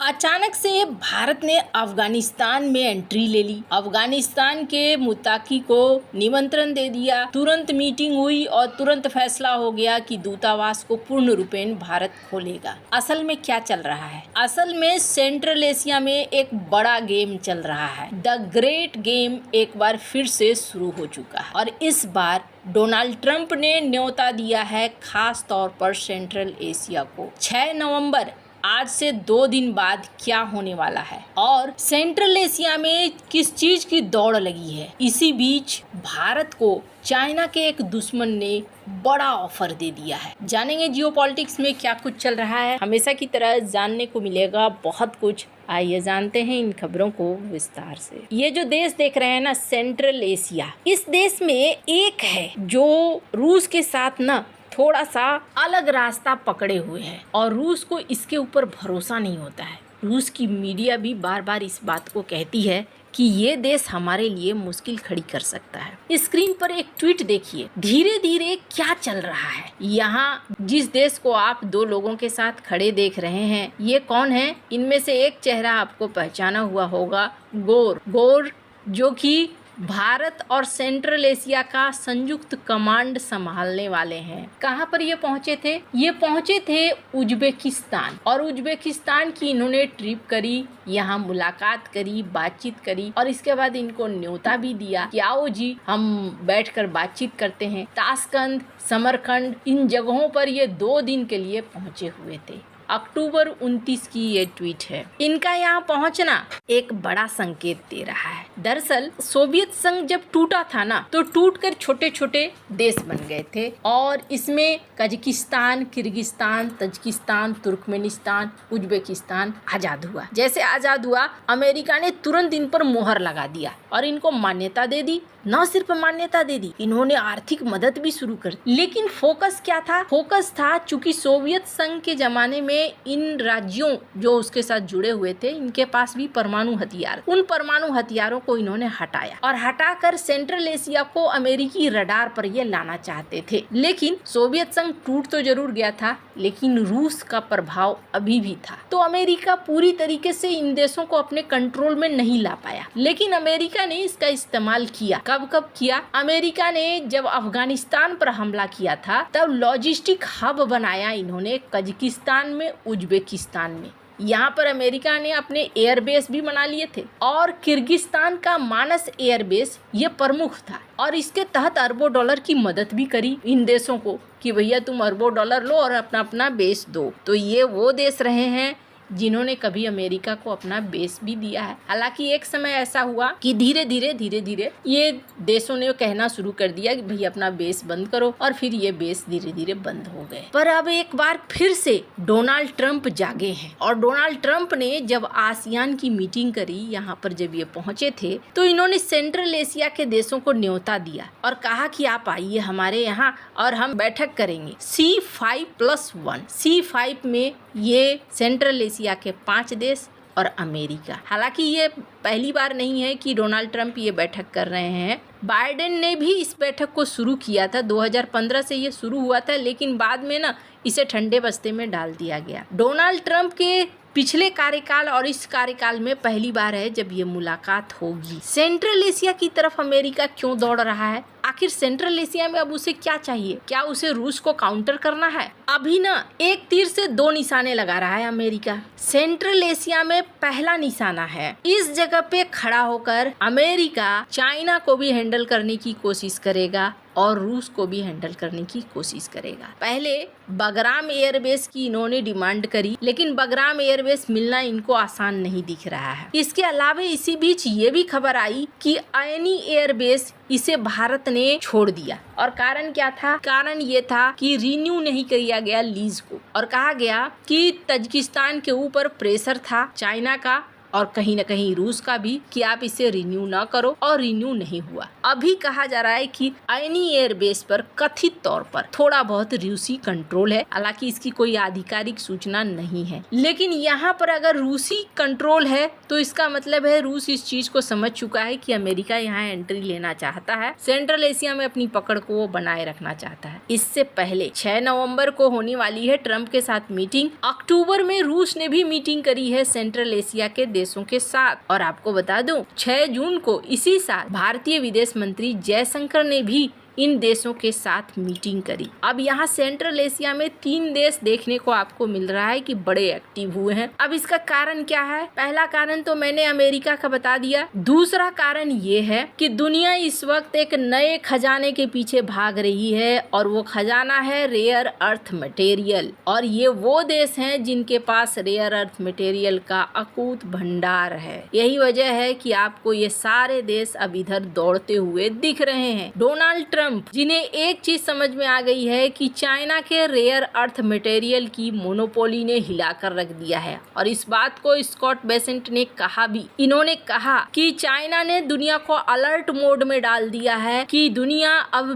अचानक से भारत ने अफगानिस्तान में एंट्री ले ली। अफगानिस्तान के मुत्ताकी को निमंत्रण दे दिया। तुरंत मीटिंग हुई और तुरंत फैसला हो गया कि दूतावास को पूर्ण रूपेण भारत खोलेगा। असल में क्या चल रहा है? असल में सेंट्रल एशिया में एक बड़ा गेम चल रहा है। द ग्रेट गेम एक बार फिर से शुरू हो चुका है और इस बार डोनाल्ड ट्रंप ने न्योता दिया है, खास तौर पर सेंट्रल एशिया को। 6 नवंबर आज से 2 दिन बाद क्या होने वाला है और सेंट्रल एशिया में किस चीज की दौड़ लगी है। इसी बीच भारत को चाइना के एक दुश्मन ने बड़ा ऑफर दे दिया है। जानेंगे जियोपॉलिटिक्स में क्या कुछ चल रहा है। हमेशा की तरह जानने को मिलेगा बहुत कुछ। आइए जानते हैं इन खबरों को विस्तार से। ये जो देश देख रहे हैं ना, सेंट्रल एशिया, इस देश में एक है जो रूस के साथ ना थोड़ा सा अलग रास्ता पकड़े हुए है और रूस को इसके ऊपर भरोसा नहीं होता है। रूस की मीडिया भी बार बार इस बात को कहती है कि ये देश हमारे लिए मुश्किल खड़ी कर सकता है। स्क्रीन पर एक ट्वीट देखिए, धीरे धीरे क्या चल रहा है। यहाँ जिस देश को आप 2 लोगों के साथ खड़े देख रहे हैं, ये कौन है? इनमें से एक चेहरा आपको पहचाना हुआ होगा, गौर जो कि भारत और सेंट्रल एशिया का संयुक्त कमांड संभालने वाले हैं। कहाँ पर ये पहुंचे थे? ये पहुंचे थे उज्बेकिस्तान और उज्बेकिस्तान की इन्होंने ट्रिप करी, यहाँ मुलाकात करी, बातचीत करी और इसके बाद इनको न्योता भी दिया कि आओ जी हम बैठकर बातचीत करते हैं। ताशकंद, समरकंद, इन जगहों पर ये 2 दिन के लिए पहुंचे हुए थे। अक्टूबर 29 की ये ट्वीट है। इनका यहाँ पहुँचना एक बड़ा संकेत दे रहा है। दरअसल सोवियत संघ जब टूटा था ना, तो टूटकर छोटे छोटे देश बन गए थे और इसमें Kazakhstan, Kyrgyzstan, Tajikistan, Turkmenistan, Uzbekistan आजाद हुआ। जैसे आजाद हुआ, अमेरिका ने तुरंत इन पर मोहर लगा दिया और इनको मान्यता दे दी। न सिर्फ मान्यता दे दी, इन्होंने आर्थिक मदद भी शुरू कर दी। लेकिन फोकस क्या था? फोकस था चूंकि सोवियत संघ के जमाने में इन राज्यों जो उसके साथ जुड़े हुए थे, इनके पास भी परमाणु हथियार, उन परमाणु हथियारों को इन्होंने हटाया और हटाकर सेंट्रल एशिया को अमेरिकी रडार पर ये लाना चाहते थे। लेकिन सोवियत संघ टूट तो जरूर गया था, लेकिन रूस का प्रभाव अभी भी था। तो अमेरिका पूरी तरीके से इन देशों को अपने कंट्रोल में नहीं ला पाया। लेकिन अमेरिका ने इसका इस्तेमाल किया। कब किया? अमेरिका ने जब अफगानिस्तान पर हमला किया था, तब लॉजिस्टिक हब बनाया इन्होंने कजाकिस्तान में, उज्बेकिस्तान में। यहाँ पर अमेरिका ने अपने एयरबेस भी बना लिए थे और किर्गिस्तान का मानस एयरबेस ये प्रमुख था और इसके तहत अरबों डॉलर की मदद भी करी इन देशों को कि भैया तुम अरबों डॉलर लो और अपना अपना बेस दो। तो ये वो देश रहे हैं जिन्होंने कभी अमेरिका को अपना बेस भी दिया है। हालांकि एक समय ऐसा हुआ कि धीरे धीरे ये देशों ने कहना शुरू कर दिया कि भई अपना बेस बंद करो और फिर ये बेस धीरे धीरे बंद हो गए। पर अब एक बार फिर से डोनाल्ड ट्रंप जागे हैं और डोनाल्ड ट्रंप ने जब आसियान की मीटिंग करी, यहाँ पर जब ये पहुंचे थे, तो इन्होंने सेंट्रल एशिया के देशों को न्योता दिया और कहा कि आप आइए हमारे यहाँ और हम बैठक करेंगे। C5+1, C5 में ये सेंट्रल एशिया के 5 देश और अमेरिका। हालांकि ये पहली बार नहीं है कि डोनाल्ड ट्रंप ये बैठक कर रहे हैं। बाइडेन ने भी इस बैठक को शुरू किया था, 2015 से ये शुरू हुआ था, लेकिन बाद में ना इसे ठंडे बस्ते में डाल दिया गया। डोनाल्ड ट्रंप के पिछले कार्यकाल और इस कार्यकाल में पहली बार है जब ये मुलाकात होगी। सेंट्रल एशिया की तरफ अमेरिका क्यों दौड़ रहा है? आखिर सेंट्रल एशिया में अब उसे क्या चाहिए? क्या उसे रूस को काउंटर करना है? अभी ना एक तीर से 2 निशाने लगा रहा है अमेरिका। सेंट्रल एशिया में पहला निशाना है, इस जगह पे खड़ा होकर अमेरिका चाइना को भी हैंडल करने की कोशिश करेगा और रूस को भी हैंडल करने की कोशिश करेगा। पहले बगराम एयरबेस की इन्होंने डिमांड करी, लेकिन बगराम एयरबेस मिलना इनको आसान नहीं दिख रहा है। इसके अलावा इसी बीच ये भी खबर आई कि आयनी एयरबेस इसे भारत ने छोड़ दिया और कारण क्या था? कारण ये था कि रिन्यू नहीं किया गया लीज को और कहा गया कि तजिकिस्तान के ऊपर प्रेशर था चाइना का और कहीं न कहीं रूस का भी कि आप इसे रिन्यू ना करो, और रिन्यू नहीं हुआ। अभी कहा जा रहा है कि आयनी एयरबेस पर कथित तौर पर थोड़ा बहुत रूसी कंट्रोल है, हालांकि इसकी कोई आधिकारिक सूचना नहीं है। लेकिन यहाँ पर अगर रूसी कंट्रोल है तो इसका मतलब है रूस इस चीज को समझ चुका है कि अमेरिका यहाँ एंट्री लेना चाहता है, सेंट्रल एशिया में अपनी पकड़ को वो बनाए रखना चाहता है। इससे पहले 6 नवंबर को होने वाली है ट्रंप के साथ मीटिंग। अक्टूबर में रूस ने भी मीटिंग करी है सेंट्रल एशिया के देशों के साथ। और आपको बता दूं 6 जून को इसी साल भारतीय विदेश मंत्री जयशंकर ने भी इन देशों के साथ मीटिंग करी। अब यहाँ सेंट्रल एशिया में 3 देश देखने को आपको मिल रहा है कि बड़े एक्टिव हुए हैं। अब इसका कारण क्या है? पहला कारण तो मैंने अमेरिका का बता दिया। दूसरा कारण ये है कि दुनिया इस वक्त एक नए खजाने के पीछे भाग रही है, और वो खजाना है रेयर अर्थ मटेरियल। और ये वो देश हैं जिनके पास रेयर अर्थ मटेरियल का अकूत भंडार है। यही वजह है कि आपको ये सारे देश अब इधर दौड़ते हुए दिख रहे हैं। डोनाल्ड ट्रंप जिन्हें एक चीज समझ में आ गई है कि चाइना के रेयर अर्थ मटेरियल की मोनोपोली ने हिलाकर रख दिया है, और इस बात को स्कॉट बेसेंट ने कहा भी। इन्होंने कहा कि चाइना ने दुनिया को अलर्ट मोड में डाल दिया है कि दुनिया अब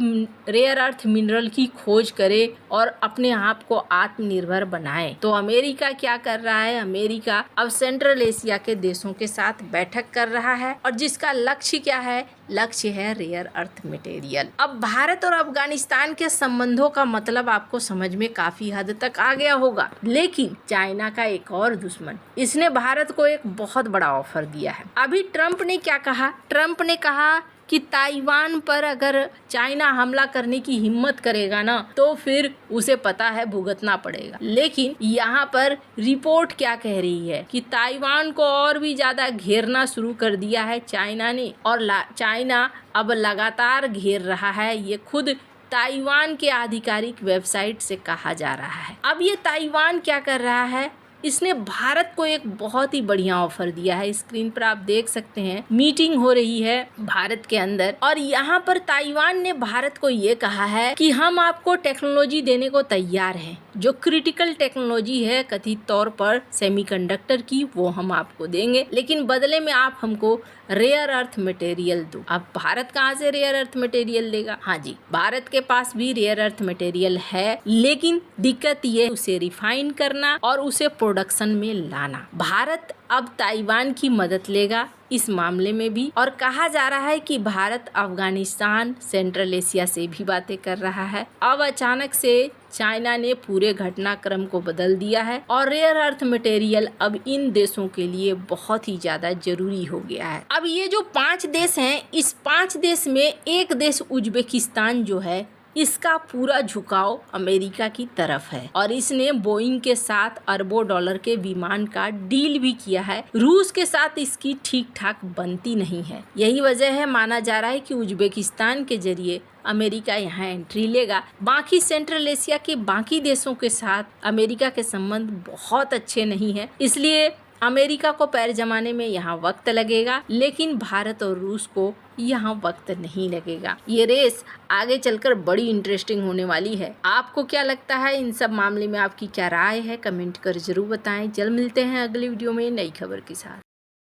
रेयर अर्थ मिनरल की खोज करे और अपने आप को आत्मनिर्भर बनाए। तो अमेरिका क्या कर रहा है? अमेरिका अब सेंट्रल एशिया के देशों के साथ बैठक कर रहा है, और जिसका लक्ष्य क्या है? लक्ष्य है रेयर अर्थ मटेरियल। अब भारत और अफगानिस्तान के संबंधों का मतलब आपको समझ में काफी हद तक आ गया होगा। लेकिन चाइना का एक और दुश्मन, इसने भारत को एक बहुत बड़ा ऑफर दिया है। अभी ट्रंप ने क्या कहा? ट्रंप ने कहा कि ताइवान पर अगर चाइना हमला करने की हिम्मत करेगा ना, तो फिर उसे पता है भुगतना पड़ेगा। लेकिन यहाँ पर रिपोर्ट क्या कह रही है कि ताइवान को और भी ज्यादा घेरना शुरू कर दिया है चाइना ने, और चाइना अब लगातार घेर रहा है। ये खुद ताइवान के आधिकारिक वेबसाइट से कहा जा रहा है। अब ये ताइवान क्या कर रहा है? इसने भारत को एक बहुत ही बढ़िया ऑफर दिया है। स्क्रीन पर आप देख सकते हैं, मीटिंग हो रही है भारत के अंदर, और यहाँ पर ताइवान ने भारत को ये कहा है कि हम आपको टेक्नोलॉजी देने को तैयार हैं। जो क्रिटिकल टेक्नोलॉजी है कथित तौर पर सेमीकंडक्टर की, वो हम आपको देंगे, लेकिन बदले में आप हमको रेयर अर्थ मटेरियल दो। अब भारत कहाँ से रेयर अर्थ मटेरियल देगा? हाँ जी, भारत के पास भी रेयर अर्थ मटेरियल है, लेकिन दिक्कत ये उसे रिफाइन करना और उसे प्रोडक्शन में लाना। भारत अब ताइवान की मदद लेगा इस मामले में भी, और कहा जा रहा है कि भारत अफगानिस्तान सेंट्रल एशिया से भी बातें कर रहा है। अब अचानक से चाइना ने पूरे घटनाक्रम को बदल दिया है, और रेयर अर्थ मटेरियल अब इन देशों के लिए बहुत ही ज्यादा जरूरी हो गया है। अब ये जो 5 देश हैं, इस 5 देश में एक देश उज्बेकिस्तान जो है, इसका पूरा झुकाव अमेरिका की तरफ है, और इसने बोइंग के साथ अरबों डॉलर के विमान का डील भी किया है। रूस के साथ इसकी ठीक ठाक बनती नहीं है। यही वजह है, माना जा रहा है कि उज्बेकिस्तान के जरिए अमेरिका यहाँ एंट्री लेगा। बाकी सेंट्रल एशिया के बाकी देशों के साथ अमेरिका के संबंध बहुत अच्छे नहीं है, इसलिए अमेरिका को पैर जमाने में यहाँ वक्त लगेगा, लेकिन भारत और रूस को यहाँ वक्त नहीं लगेगा। ये रेस आगे चलकर बड़ी इंटरेस्टिंग होने वाली है। आपको क्या लगता है? इन सब मामले में आपकी क्या राय है? कमेंट कर जरूर बताएं। जल्द मिलते हैं अगली वीडियो में नई खबर के साथ।